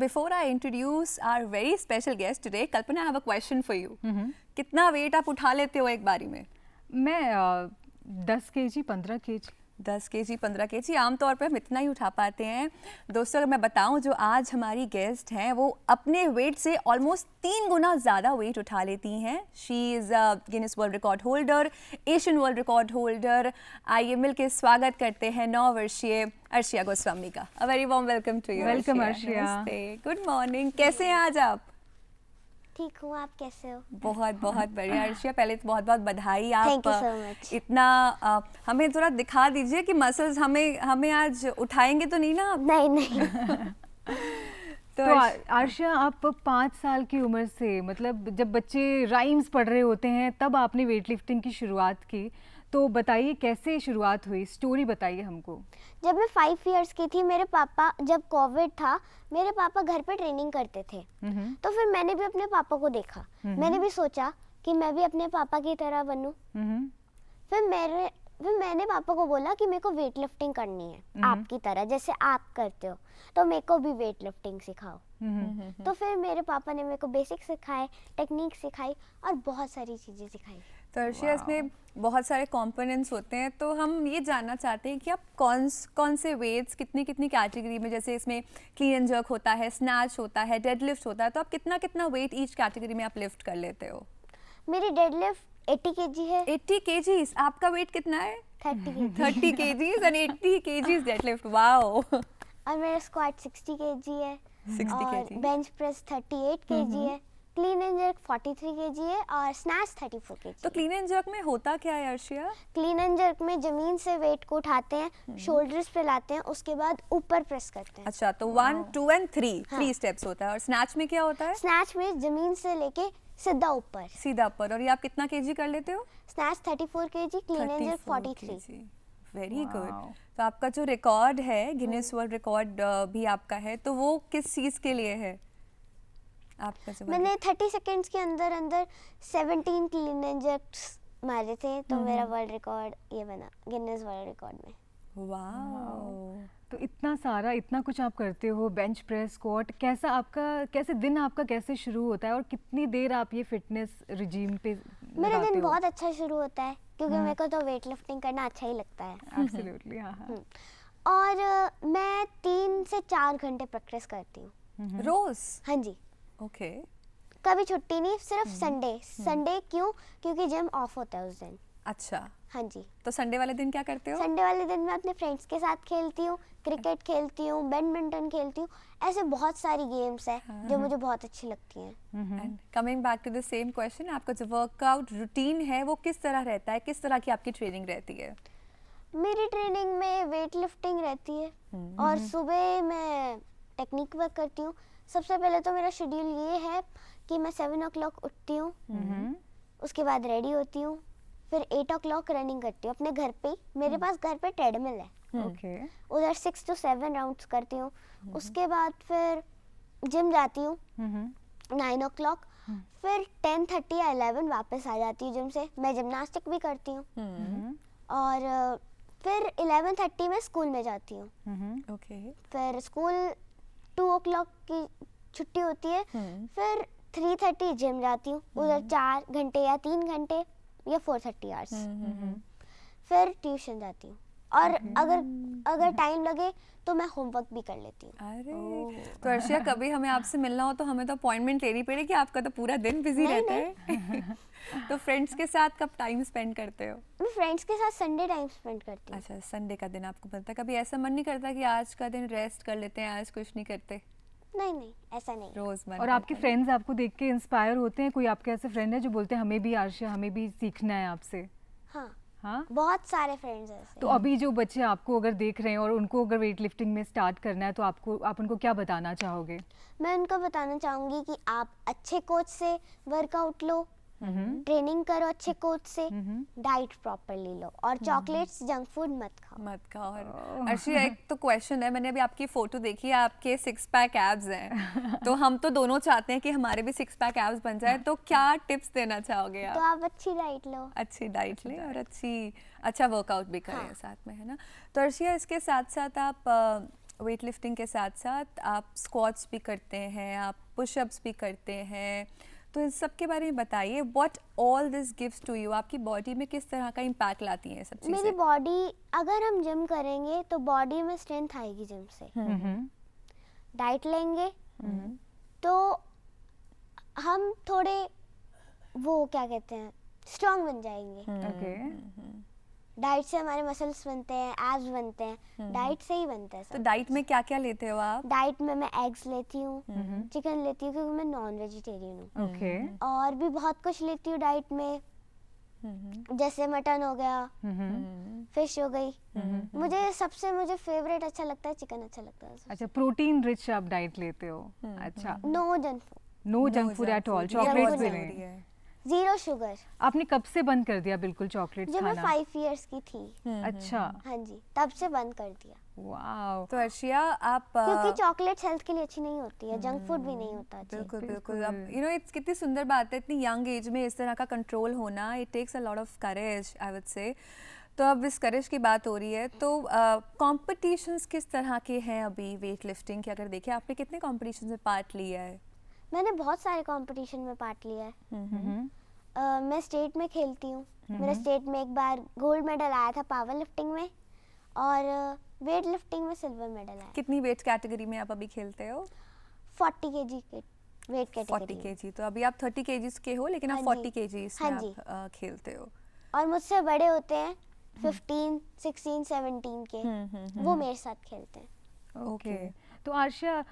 before I introduce our very special guest today, Kalpana, I have a question for you. कितना wait आप उठा लेते हो एक बारी में? मैं 10 केजी 15 केजी 10 केजी 15 केजी आमतौर पर हम इतना ही उठा पाते हैं। दोस्तों, अगर मैं बताऊं, जो आज हमारी गेस्ट हैं वो अपने वेट से ऑलमोस्ट 3 गुना ज़्यादा वेट उठा लेती हैं। She is Guinness world record holder, Asian world record holder. आइए मिलकर स्वागत करते हैं 9 वर्षीय अर्शिया गोस्वामी का। A very warm welcome to you. Welcome Arshiya. Good morning, कैसे हैं आज आप? ठीक हूँ, आप कैसे हो? बहुत बहुत बढ़िया अर्शिया, पहले तो बहुत बहुत बधाई। Thank you आप so much. इतना हमें थोड़ा दिखा दीजिए कि मसल्स हमें आज उठाएंगे तो नहीं ना आप? नहीं नहीं। तो अर्शिया, आप 5 साल की उम्र से, मतलब जब बच्चे राइम्स पढ़ रहे होते हैं तब आपने वेट लिफ्टिंग की शुरुआत की, तो बताइए कैसे शुरुआत हुई, स्टोरी बताइए हमको। जब मैं 5 इयर्स की थी, मेरे पापा, जब कोविड था, मेरे पापा घर पे ट्रेनिंग करते थे। तो फिर मैंने भी अपने पापा को देखा। मैंने भी सोचा कि मैं भी अपने पापा की तरह बनूं। फिर मैंने पापा को बोला कि मेरे को वेट लिफ्टिंग करनी है आपकी तरह, जैसे आप करते हो, तो मेरे को भी वेट लिफ्टिंग सिखाओ। तो फिर मेरे पापा ने मेरे को बेसिक सिखाए, टेक्निक सिखाई और बहुत सारी चीज़ें सिखाई। तो अर्शिया, इसमें बहुत सारे कंपोनेंट्स होते हैं, तो हम ये जानना चाहते हैं कि आप कौन से वेट्स कितनी कैटेगरी में, जैसे इसमें क्लीन एंड जर्क होता है, स्नैच होता है, डेडलिफ्ट होता है, तो आप कितना वेट ईच कैटेगरी में आप लिफ्ट कर लेते हो? मेरी डेडलिफ्ट 80 केजी है। 80 केजीज। आपका वेट कितना है? 30 KGs and 80 KGs deadlift. Wow. और मेरा स्क्वाट 60 केजी है। 60 और kg। बेंच प्रेस 38 केजी है। क्लीन एंड जर्क 43 केजी है और स्नैच 34 केजी। तो क्लीन एंड जर्क में होता क्या है अर्शिया? क्लीन एंड जर्क में जमीन से वेट को उठाते हैं, शोल्डर्स पे लाते हैं, उसके बाद ऊपर प्रेस करते हैं। अच्छा, तो 1, 2 एंड 3 स्टेप्स होता है। और स्नैच में क्या होता है? स्नैच में जमीन से लेके सीधा ऊपर। सीधा ऊपर। और ये आप कितना केजी कर लेते हो? Snatch 34 KG, clean and jerk 43। Very good. तो आपका जो रिकॉर्ड है, गिनीज वर्ल्ड रिकॉर्ड भी आपका है, तो वो किस चीज़ के लिए है आपका? मैंने 30 सेकंड्स के अंदर 17 क्लीन एंड जर्क्स मारे थे, तो मेरा वर्ल्ड रिकॉर्ड ये बना गिनीज वर्ल्ड रिकॉर्ड में। वाओ। तो इतना कुछ आप करते हो, बेंच प्रेस, स्क्वाट, कैसे दिन आपका कैसे शुरू होता है और कितनी देर आप ये फिटनेस रिजीम पे मेरा लगाते दिन हो? बहुत अच्छा शुरू होता है, क्योंकि मेरे को तो वेट लिफ्टिंग करना अच्छा ही लगता है। एब्सोल्युटली, हाँ। और मैं 3 से 4 घंटे प्रैक्टिस करती हूँ रोज? हाँ जी। ओके। कभी छुट्टी नहीं, सिर्फ संडे। क्यों? क्योंकि जिम ऑफ होता है उस दिन। अच्छा। हाँ जी। तो संडे वाले दिन क्या करते हो? संडे वाले दिन मैं अपने फ्रेंड्स के साथ खेलती हूँ, क्रिकेट खेलती हूँ, बैडमिंटन खेलती हूँ। ऐसे बहुत सारी गेम्स हैं जो मुझे बहुत अच्छी लगती हैं। And coming back to the same question, आपका जो वर्कआउट रूटीन है वो किस तरह रहता है? किस तरह की आपकी ट्रेनिंग रहती है? मेरी ट्रेनिंग में वेट लिफ्टिंग रहती है और सुबह मैं टेक्निक वर्क करती हूँ। सबसे पहले तो मेरा शेड्यूल ये है कि मैं 7 o'clock उठती हूँ, उसके बाद रेडी होती हूँ, फिर 8 o'clock रनिंग करती हूँ अपने घर पे ही। मेरे पास घर पे ट्रेडमिल है। ओके। उधर 6 to 7 राउंड्स करती हूँ। उसके बाद फिर जिम जाती हूँ 9 o'clock। फिर 10:30 या 11 वापस आ जाती हूँ जिम से। मैं जिम्नास्टिक भी करती हूँ। और फिर 11:30 में स्कूल में जाती हूँ। ओके। फिर स्कूल 2 o'clock की छुट्टी होती है। फिर 3:30 जिम जाती हूँ, उधर 4 घंटे या 3 घंटे या 4:30 आवर्स। फिर ट्यूशन जाती हूँ और अगर टाइम लगे तो मैं होमवर्क भी कर लेती हूँ। अरे तो अर्शिया, कभी हमें आपसे मिलना हो तो हमें तो अपॉइंटमेंट लेनी पड़ेगी, आपका तो पूरा दिन बिजी रहता है। तो फ्रेंड्स के साथ कब टाइम स्पेंड करते हो? मैं फ्रेंड्स के साथ संडे टाइम स्पेंड करती हूँ। अच्छा, संडे का दिन आपको मिलता है। कभी ऐसा मन नहीं करता कि आज का दिन रेस्ट कर लेते हैं, आज कुछ नहीं करते? नहीं, ऐसा नहीं। रोज मन और आपके फ्रेंड्स आपको देख के इंस्पायर होते हैं? कोई आपके ऐसे फ्रेंड है जो बोलते हैं हमें भी अर्शिया, हमें भी सीखना है आपसे? हाँ, बहुत सारे फ्रेंड्स हैं ऐसे। तो अभी जो बच्चे आपको अगर देख रहे हैं और उनको अगर वेट लिफ्टिंग में स्टार्ट करना है, तो आप उनको क्या बताना चाहोगे? मैं उनको बताना चाहूँगी कि आप अच्छे कोच से वर्कआउट लो, ट्रेनिंग करो अच्छे कोच से, डाइट प्रॉपरली लो और चॉकलेट्स, जंक फूड मत खाओ। और अर्शिया, एक तो क्वेश्चन है, मैंने अभी आपकी फोटो देखी है, आपके 6 पैक एब्स हैं। तो हम तो दोनों चाहते हैं कि हमारे भी 6 पैक एब्स बन जाए, तो क्या टिप्स देना चाहोगे आप? तो आप अच्छी डाइट लो, अच्छी डाइट लें और अच्छा वर्कआउट भी करें साथ में, है ना? तो अर्शिया, इसके साथ साथ आप वेट लिफ्टिंग के साथ साथ आप स्क्वाट्स भी करते हैं, आप पुशअप्स भी करते हैं, तो इन सब के बारे में बताइए। What all this gives to you, आपकी बॉडी में किस तरह का इम्पैक्ट लाती हैं ये सब मेरी चीज़ें? बॉडी, अगर हम जिम करेंगे तो बॉडी में स्ट्रेंथ आएगी जिम से। डाइट लेंगे तो हम थोड़े वो क्या कहते हैं स्ट्रांग बन जाएंगे। ओके। डाइट से हमारे मसल्स बनते हैं, एब्स बनते हैं, डाइट से ही बनते हैं तो सब। डाइट में क्या क्या लेते हो आप? डाइट में मैं एग्स लेती हूँ, चिकन लेती हूँ क्योंकि मैं नॉन वेजिटेरियन हूँ, ओके। और भी बहुत कुछ लेती हूँ डाइट में, जैसे मटन हो गया, फिश हो गई। मुझे फेवरेट अच्छा लगता है, चिकन अच्छा लगता है। अच्छा, प्रोटीन रिच आप डाइट लेते हो। अच्छा, no junk food, no junk food at all, chocolates भी जरूरी नहीं। है। Zero sugar. आपने कब से बंद कर दिया बिल्कुल चॉकलेट्स जब मैं खाना? 5 इयर्स की थी, अच्छा, हाँ जी, तब से बंद कर दिया। वाओ। तो अर्शिया आप क्योंकि चॉकलेट्स हेल्थ के लिए अच्छी नहीं होती है, जंक फूड भी नहीं होता अच्छा। बिल्कुल बिल्कुल। अब यू नो इट्स कितनी सुंदर बात है, इतनी यंग एज में इस तरह का कंट्रोल होना, it takes a lot of courage I would say. तो अब इस करेज की बात हो रही है, तो कॉम्पिटिशन्स किस तरह के हैं अभी वेट लिफ्टिंग के? अगर देखें, आपने कितने कॉम्पिटिशन में पार्ट लिया है? मैंने बहुत सारे कंपटीशन में पार्ट लिया है। मैं स्टेट में खेलती हूँ, मेरा स्टेट में एक बार गोल्ड मेडल आया था पावर लिफ्टिंग में, और वेट लिफ्टिंग में सिल्वर मेडल आया। कितनी वेट कैटेगरी में आप अभी खेलते हो? 40 केजी के वेट 40 कैटेगरी। केजी। तो अभी आप 30 केजीज के हो, लेकिन आप हाँ जी। 40 केजीज में हाँ जी। आप खेलते हो। और मुझसे बड़े होते हैं 15, 16, 17 के, वो मेरे साथ खेलते हैं। ओके। तो आर्शिया,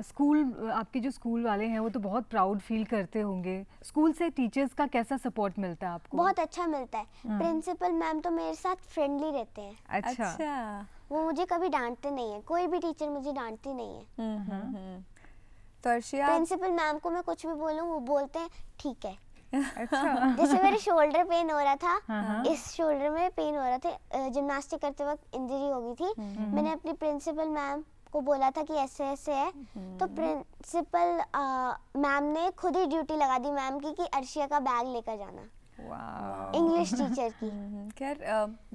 स्कूल, आपके जो स्कूल वाले हैं वो तो बहुत प्राउड फील करते होंगे। स्कूल से टीचर्स का कैसा सपोर्ट मिलता है आपको? बहुत अच्छा मिलता है। प्रिंसिपल मैम तो मेरे साथ फ्रेंडली रहते हैं, अच्छा। वो मुझे कभी डांटते नहीं है, कोई भी टीचर मुझे डांटती नहीं है। तो अर्शिया, प्रिंसिपल मैम को मैं कुछ भी बोलूं वो बोलते हैं ठीक है। अच्छा। जैसे मेरे शोल्डर पेन हो रहा था, इस शोल्डर में पेन हो रहा था, जिम्नास्टिक करते वक्त इंजरी हो गई थी, मैंने अपनी प्रिंसिपल मैम को बोला था कि ऐसे ऐसे है, तो प्रिंसिपल मैम ने खुद ही ड्यूटी लगा दी मैम की कि अर्शिया का बैग लेकर जाना, वाओ। इंग्लिश टीचर की। खैर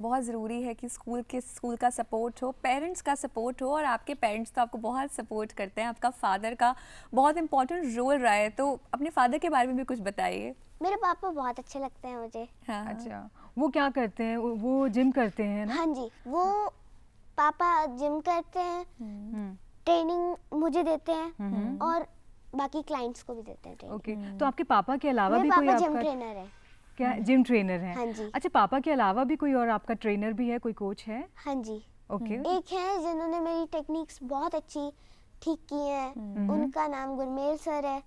बहुत ज़रूरी है कि स्कूल का सपोर्ट हो, पेरेंट्स का सपोर्ट हो, और आपके पेरेंट्स तो आपको बहुत सपोर्ट करते हैं। आपका फादर का बहुत इंपॉर्टेंट रोल रहा है, तो अपने फादर के बारे में भी कुछ बताइए। मेरे पापा बहुत अच्छे लगते हैं मुझे। हाँ। अच्छा, वो क्या करते हैं? वो जिम करते हैं ना? हाँ जी, वो पापा जिम करते हैं, ट्रेनिंग मुझे देते हैं, और बाकी क्लाइंट्स को भी देते हैं ट्रेनिंग। ओके। तो आपके पापा के अलावा मेरे भी कोई पापा जिम आपका ट्रेनर है। क्या जिम ट्रेनर है? हाँ जी। अच्छा, पापा के अलावा भी कोई और आपका ट्रेनर भी है, कोई कोच है? हाँ जी, ओके। एक है जिन्होंने मेरी टेक्निक्स बहुत अच्छी ठीक की हैं, उनका नाम गुरमेल सर है।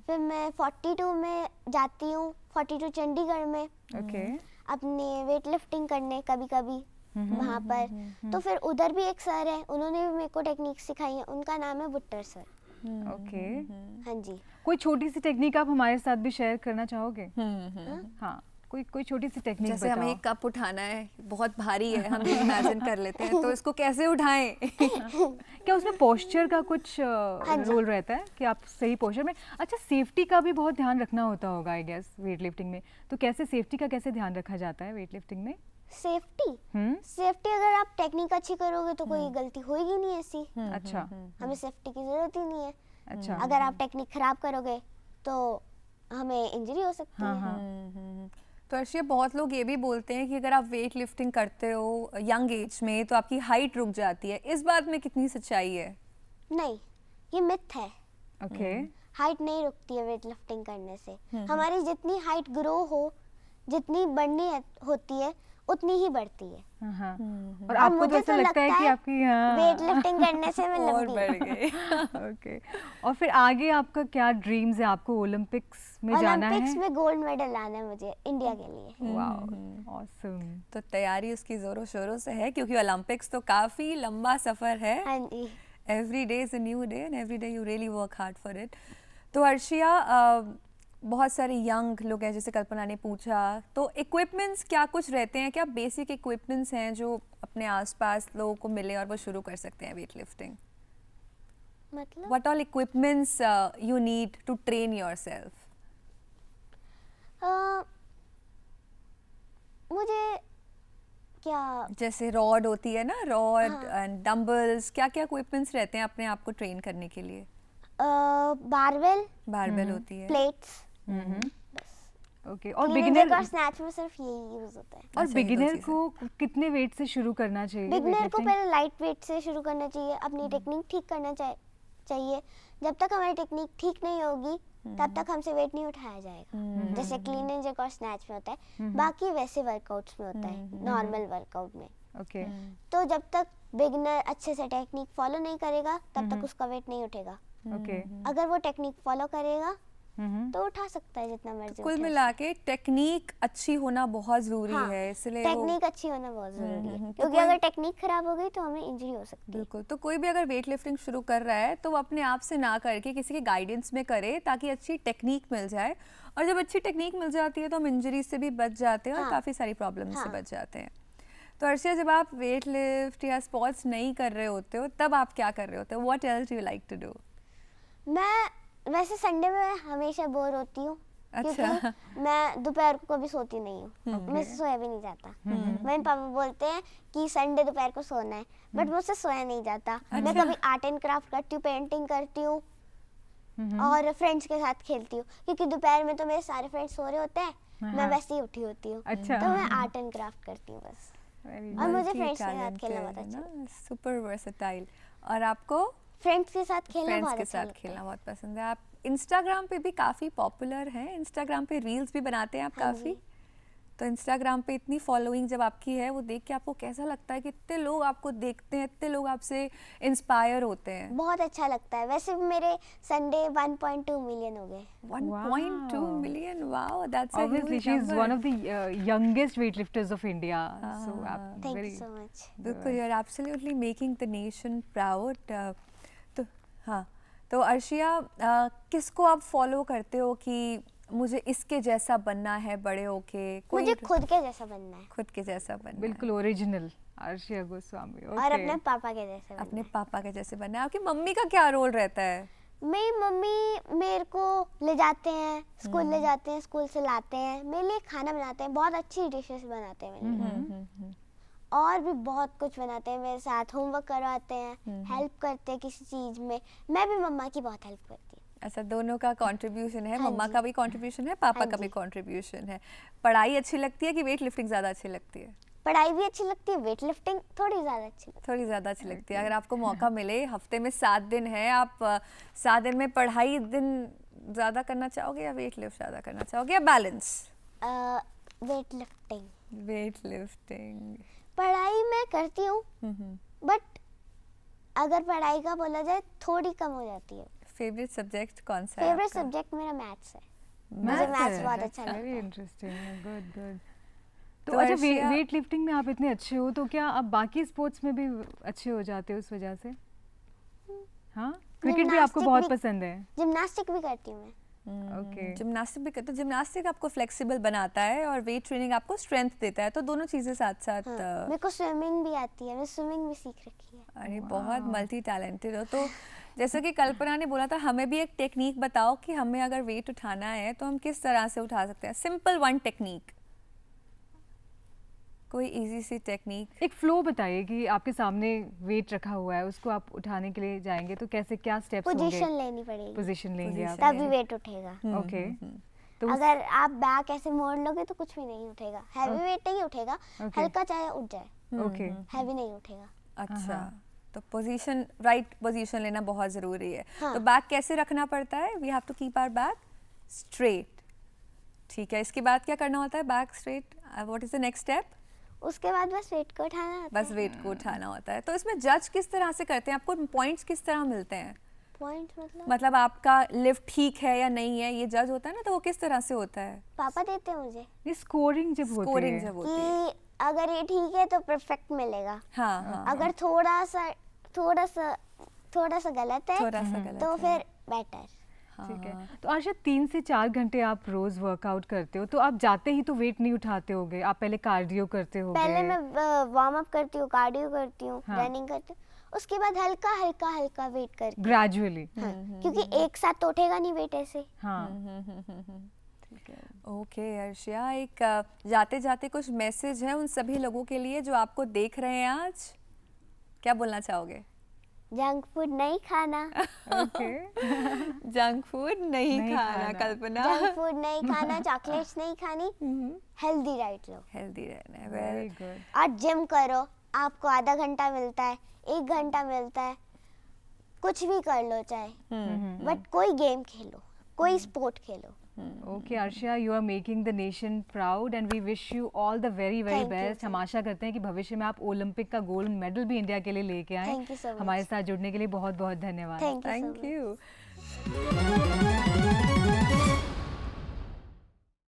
फिर मैं 42 में जाती हूँ, 42 चंडीगढ़ में, ओके। अपने वेट लिफ्टिंग करने कभी कभी वहाँ पर। तो फिर उधर भी एक सर है, उन्होंने भी मेरे को टेक्निक सिखाई है, उनका नाम है बुट्टर सर। ओके। हाँ जी। कोई छोटी सी टेक्निक आप हमारे साथ भी शेयर करना चाहोगे? हाँ, कोई छोटी सी टेक्निक जैसे बताओ। हमें एक कप उठाना है, बहुत भारी है, हम इमेजिन कर लेते हैं, तो इसको कैसे उठाएं? क्या उसमें पोस्चर का कुछ रोल रहता है कि आप सही पोस्चर में? अच्छा, सेफ्टी का भी बहुत ध्यान रखना होता होगा आई गेस वेट लिफ्टिंग में, तो कैसे सेफ्टी का कैसे ध्यान रखा जाता है वेट लिफ्टिंग में? सेफ्टी अगर आप टेक्निक अच्छी करोगे तो कोई गलती होगी नहीं ऐसी। अच्छा। हमें सेफ्टी की जरूरत ही नहीं है। अच्छा। अगर आप टेक्निक खराब करोगे तो हमें इंजरी हो सकती है। हाँ। तो अर्शिया, बहुत लोग ये भी बोलते हैं कि अगर आप वेट लिफ्टिंग करते हो यंग एज में तो आपकी हाइट रुक जाती है, इस बात में कितनी सच्चाई है? नहीं, ये मिथ है। ओके। हाइट नहीं रुकती है वेट लिफ्टिंग करने से। हमारी जितनी हाइट ग्रो हो, जितनी बढ़नी होती है, उतनी ही बढ़ती है। हाँ। और आपको तो मुझे ऐसा लगता है कि आपकी वेट लिफ्टिंग करने से मैं और लंबी बढ़ गई। ओके। और फिर आगे आपका क्या ड्रीम्स है? आपको ओलंपिक्स में जाना है? ओलंपिक्स में गोल्ड मेडल लाना है मुझे इंडिया के लिए। Wow, awesome. तो तैयारी उसकी जोरों शोरों से है, क्योंकि ओलंपिक्स तो काफ़ी लंबा सफ़र है। हाँ जी। Every day is a new day and every day you really work hard for it. तो अर्शिया, बहुत सारे यंग लोग हैं, जैसे कल्पना ने पूछा, तो इक्विपमेंट्स क्या कुछ रहते हैं? क्या बेसिक इक्विपमेंट्स हैं जो अपने आसपास लोगों को मिले और वो शुरू कर सकते हैं वेट लिफ्टिंग? मतलब what all equipments you need to train yourself? मुझे क्या जैसे रॉड होती है ना, रॉड हाँ। एंड डंबल्स, क्या क्या इक्विपमेंट्स रहते हैं अपने आप को ट्रेन करने के लिए? बारवेल, बारबेल होती है प्लेट्स। ओके। और क्लीन एंड बिगिनर, जर्क और स्नैच में सिर्फ यही यूज होता है। और अच्छा, ये दो बिगिनर चीज़ें। को कितने वेट से शुरू करना चाहिए? बिगनर को weightlifting? पहले लाइट वेट से शुरू करना चाहिए, अपनी टेक्निक ठीक करना चाहिए। जब तक हमारी टेक्निक ठीक नहीं होगी तब तक हमसे वेट नहीं उठाया जाएगा, जैसे क्लीन एंड जर्क और स्नैच में होता है। बाकी वैसे वर्कआउट्स में होता है, नॉर्मल वर्कआउट में। ओके। तो जब तक बिगनर अच्छे से टेक्निक फॉलो नहीं करेगा तब तक उसका वेट नहीं उठेगा। ओके। अगर वो टेक्निक फॉलो करेगा तो उठा सकता है जितना मर्जी कुल उठा मिला के टेक्निक अच्छी होना बहुत जरूरी हाँ, है, इसलिए वो टेक्निक अच्छी होना बहुत जरूरी है, तो क्योंकि कोई- अगर टेक्निक खराब हो गई तो हमें इंजरी हो सकती है। बिल्कुल। तो कोई भी अगर वेट लिफ्टिंग शुरू कर रहा है तो वो अपने आप से ना करके किसी के गाइडेंस में करे, ताकि अच्छी टेक्निक मिल जाए। और जब अच्छी टेक्निक मिल जाती है तो हम इंजरी से भी बच जाते हैं और हाँ। काफ़ी सारी प्रॉब्लम से हाँ। बच जाते हैं। तो अर्शिया, जब आप वेट लिफ्ट या स्पोर्ट्स नहीं कर रहे होते हो तब आप क्या कर रहे होते हो? What else you like to do? मैं वैसे संडे में हमेशा बोर होती हूँ, अच्छा। क्योंकि मैं दोपहर को कभी सोती नहीं हूँ, मुझसे सोया भी नहीं जाता। मेरे पापा बोलते हैं कि संडे दोपहर को सोना है, बट मुझसे सोया नहीं जाता। मैं कभी आर्ट एंड क्राफ्ट करती हूँ, पेंटिंग करती हूँ और फ्रेंड्स के साथ खेलती हूँ, क्योंकि दोपहर में तो मेरे सारे फ्रेंड्स सो रहे होते हैं, मैं वैसे ही उठी होती हूँ। अच्छा। तो मैं आर्ट एंड क्राफ्ट करती हूँ बस। और मुझे फ्रेंड्स के साथ खेलना बहुत अच्छा लगता है। Super versatile. और आपको? फ्रेंड्स के साथ खेलना फ्रेंड्स बहुत के अच्छा साथ लगता खेलना है। बहुत पसंद है। आप इंस्टाग्राम पे भी काफ़ी पॉपुलर हैं, इंस्टाग्राम पे रील्स भी बनाते हैं आप हाँ काफ़ी। जी। तो इंस्टाग्राम पे इतनी फॉलोइंग जब आपकी है, वो देख के आपको कैसा लगता है कि इतने लोग आपको देखते हैं, इतने लोग आपसे इंस्पायर होते हैं? बहुत अच्छा लगता है। वैसे भी मेरे संडे 1.2 मिलियन हो गए। 1.2 Wow. million, wow, that's a Obviously, huge she is number. one of the youngest weightlifters of India. So, thank very you so much. बिल्कुल, you are absolutely making the nation proud. तो हाँ, तो अर्शिया, किसको आप follow करते हो कि मुझे इसके जैसा बनना है बड़े होके? मुझे खुद के जैसा बनना है खुद के जैसा बनना बिल्कुल ओरिजिनल अर्शिया गोस्वामी। और Okay. अपने पापा के जैसे है, बनना अपने है। पापा के जैसे बनना है। आपकी मम्मी का क्या रोल रहता है? मेरी मम्मी मेरे को ले जाते हैं, स्कूल ले जाते हैं, स्कूल से लाते हैं, मेरे लिए खाना बनाते हैं, बहुत अच्छी डिशेस बनाते हैं मेरे लिए। और भी बहुत कुछ बनाते हैं मेरे साथ, होमवर्क करवाते हैं, हेल्प करते हैं किसी चीज़ में। मैं भी मम्मा की बहुत हेल्प करती हूँ। अच्छा, दोनों का कंट्रीब्यूशन है, हाँ मम्मा जी। का भी कंट्रीब्यूशन है, पापा हाँ का भी जी। कंट्रीब्यूशन है। पढ़ाई अच्छी लगती है कि वेट लिफ्टिंग ज़्यादा अच्छी लगती है? पढ़ाई भी अच्छी लगती है, वेट लिफ्टिंग थोड़ी ज़्यादा अच्छी लगती थोड़ी ज़्यादा अच्छी लगती है। अगर आपको मौका मिले, हफ्ते में 7 दिन है, आप 7 दिन में पढ़ाई दिन ज़्यादा करना चाहोगे या वेट लिफ्ट ज़्यादा करना चाहोगे, या बैलेंस? है। Weight lifting. Weight lifting. पढ़ाई मैं करती हूँ, बट अगर पढ़ाई का बोला जाए थोड़ी कम हो जाती है। फेवरेट सब्जेक्ट कौन सा है फेवरेट आपका? सब्जेक्ट मेरा मैथ्स है। मुझे मैथ्स बहुत अच्छा लगता वेरी है। इंटरेस्टिंग। Good good. तो तो अच्छा, अर्शिया- वेट लिफ्टिंग में आप इतने अच्छे हो, तो क्या आप बाकी स्पोर्ट्स में भी अच्छे हो जाते हो उस वजह से? हाँ, क्रिकेट भी आपको जिम्नास्टिक बहुत भी- पसंद है। जिम्नास्टिक भी करती हूँ मैं। ओके। जिम्नास्टिक भी करते हो? जिम्नास्टिक आपको फ्लेक्सिबल बनाता है और वेट ट्रेनिंग आपको स्ट्रेंथ देता है, तो दोनों चीज़ें साथ साथ। हाँ, मेरे को स्विमिंग भी आती है, मैं स्विमिंग भी सीख रखी है। अरे बहुत मल्टी टैलेंटेड हो। तो जैसा कि कल्पना ने बोला था, हमें भी एक टेक्निक बताओ कि हमें अगर वेट उठाना है तो हम किस तरह से उठा सकते हैं। सिंपल वन टेक्निक, कोई इजी सी टेक्निक। एक फ्लो बताइए कि आपके सामने वेट रखा हुआ है, उसको आप उठाने के लिए जाएंगे तो कैसे, क्या स्टेप्स होंगे? पोजीशन लेनी पड़ेगी, पोजीशन लेंगे आप। तभी वेट उठेगा। ओके। तो अगर आप बैक ऐसे मोड़ लोगे तो कुछ भी नहीं उठेगा, हैवी वेट नहीं उठेगा, Okay. हल्का चाहे उठ जाए, ओके। हैवी नहीं उठेगा। अच्छा, तो पोजीशन, राइट पोजीशन लेना बहुत ज़रूरी है। हाँ। तो बैक कैसे रखना पड़ता है? We have to keep our back straight. ठीक है, इसके बाद क्या करना होता है? Back straight. What is the next step? उसके बाद बस वेट को उठाना होता बस वेट को उठाना होता है। तो इसमें जज किस तरह से करते हैं? आपको पॉइंट्स किस तरह मिलते हैं? पॉइंट मतलब आपका लिफ्ट ठीक है या नहीं है, ये जज होता है ना, तो वो किस तरह से होता है? पापा देते हैं मुझे ये स्कोरिंग जब होती स्कोरिंग है, जब होती है। कि अगर ये ठीक है तो परफेक्ट मिलेगा, हाँ हाँ, अगर थोड़ा सा गलत है थोड़ा सा गलत तो है। फिर बेटर। ठीक है। तो आशा 3 से 4 घंटे आप रोज वर्कआउट करते हो, तो आप जाते ही तो वेट नहीं उठाते होगे, आप पहले कार्डियो करते होगे? पहले मैं वार्म अप करती हूँ, कार्डियो करती हूँ, हाँ। रनिंग करती हूँ, उसके बाद हल्का हल्का हल्का वेट करके। ग्रेजुअली। हाँ, क्योंकि एक साथ तो उठेगा नहीं वेट ऐसे। हाँ। ओके अर्शिया, एक जाते जाते कुछ मैसेज है उन सभी लोगों के लिए जो आपको देख रहे हैं आज, क्या बोलना चाहोगे? जंक फूड नहीं खाना। ओके। जंक फूड नहीं नहीं खाना खाना। कल्पना। जंक फूड नहीं खाना, चॉकलेट्स नहीं खानी, हेल्दी डाइट लो। हेल्दी रहना है। Very well, good. आज जिम करो, आपको आधा घंटा मिलता है, 1 घंटा मिलता है, कुछ भी कर लो चाहे, बट कोई गेम खेलो, कोई स्पोर्ट खेलो। Okay Arshiya, you are making the nation proud and we wish you all the very very Thank you, best. हम आशा करते हैं कि भविष्य में आप ओलंपिक का गोल्ड मेडल भी इंडिया के लिए लेके आएं। Thank you so much. हमारे साथ जुड़ने के लिए बहुत बहुत धन्यवाद। Thank you so thank much. You.